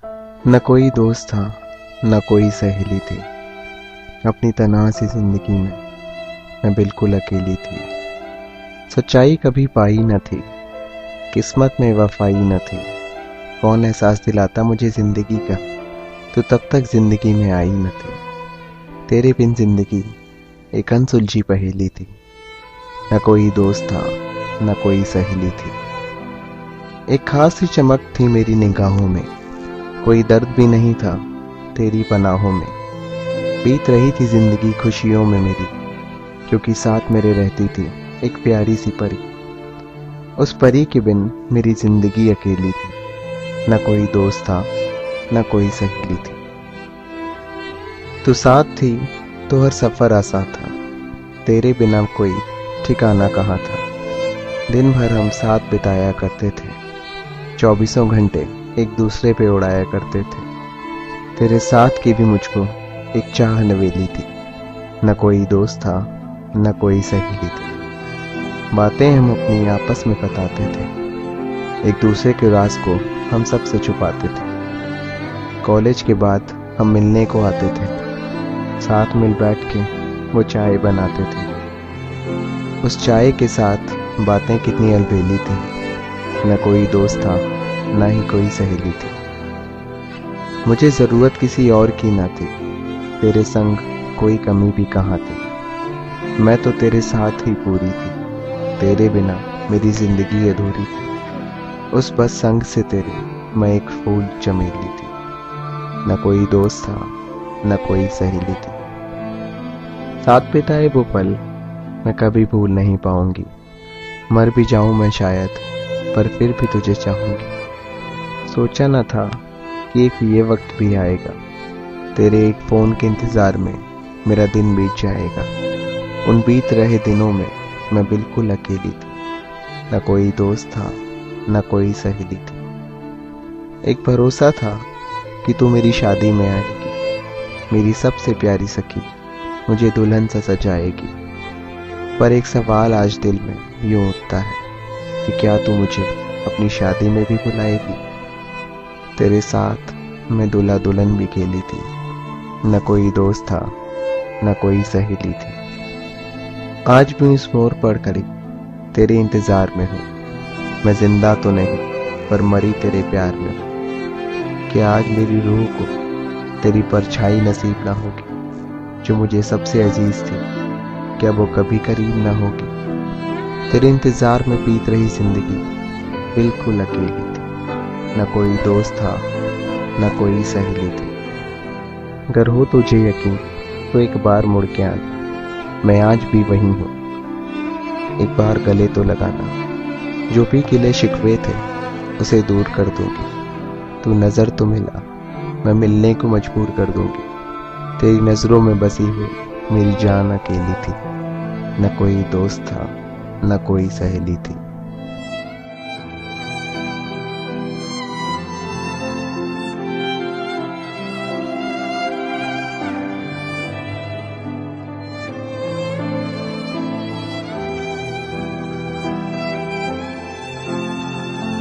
न कोई दोस्त था, न कोई सहेली थी। अपनी तन्हा सी जिंदगी में मैं बिल्कुल अकेली थी। सच्चाई कभी पाई न थी, किस्मत में वफाई न थी। कौन एहसास दिलाता मुझे जिंदगी का, तो तब तक जिंदगी में आई न थी। तेरे बिन जिंदगी एक अनसुलझी पहेली थी। न कोई दोस्त था, न कोई सहेली थी। एक खास सी चमक थी मेरी निगाहों में, कोई दर्द भी नहीं था तेरी पनाहों में। बीत रही थी जिंदगी खुशियों में मेरी, क्योंकि साथ मेरे रहती थी एक प्यारी सी परी। उस परी के बिन मेरी जिंदगी अकेली थी। न कोई दोस्त था, न कोई सहेली थी। तू साथ थी तो हर सफर आसान था, तेरे बिना कोई ठिकाना कहाँ था। दिन भर हम साथ बिताया करते थे, 24 घंटे एक दूसरे पे उड़ाया करते थे। तेरे साथ की भी मुझको एक चाह नवेली थी। न कोई दोस्त था, न कोई सहेली थी। बातें हम अपनी आपस में बताते थे, एक दूसरे के राज को हम सबसे छुपाते थे। कॉलेज के बाद हम मिलने को आते थे, साथ मिल बैठ के वो चाय बनाते थे। उस चाय के साथ बातें कितनी अलबेली थी। न कोई दोस्त था, न ही कोई सहेली थी। मुझे जरूरत किसी और की ना थी, तेरे संग कोई कमी भी कहाँ थी। मैं तो तेरे साथ ही पूरी थी, तेरे बिना मेरी जिंदगी अधूरी थी। उस बस संग से तेरे मैं एक फूल चमेली थी। न कोई दोस्त था, न कोई सहेली थी। साथ बिताए वो पल मैं कभी भूल नहीं पाऊंगी। मर भी जाऊं मैं शायद, पर फिर भी तुझे चाहूंगी। सोचा न था कि एक ये वक्त भी आएगा, तेरे एक फोन के इंतजार में मेरा दिन बीत जाएगा। उन बीत रहे दिनों में मैं बिल्कुल अकेली थी। न कोई दोस्त था, न कोई सहेली थी। एक भरोसा था कि तू मेरी शादी में आएगी, मेरी सबसे प्यारी सखी मुझे दुल्हन सा सजाएगी। पर एक सवाल आज दिल में यूं उठता है कि क्या तू मुझे अपनी शादी में भी बुलाएगी। तेरे साथ मैं दूल्हा दुल्हन भी खेली थी। न कोई दोस्त था, न कोई सहेली थी। आज भी इस मोड़ पर खड़ी तेरे इंतजार में हूँ। मैं जिंदा तो नहीं, पर मरी तेरे प्यार में हूँ। कि आज मेरी रूह को तेरी परछाई नसीब ना होगी, जो मुझे सबसे अजीज थी, क्या वो कभी करीब ना होगी। तेरे इंतजार में बीत रही जिंदगी बिल्कुल अकेली थी। न कोई दोस्त था, न कोई सहेली थी। अगर हो तुझे यकीन तो एक बार मुड़ के आना, मैं आज भी वहीं हूँ। एक बार गले तो लगाना, जो भी गिले शिकवे थे उसे दूर कर दूंगी। तू नजर तो मिला, मैं मिलने को मजबूर कर दूंगी। तेरी नजरों में बसी हुई मेरी जान अकेली थी। न कोई दोस्त था, न कोई सहेली थी।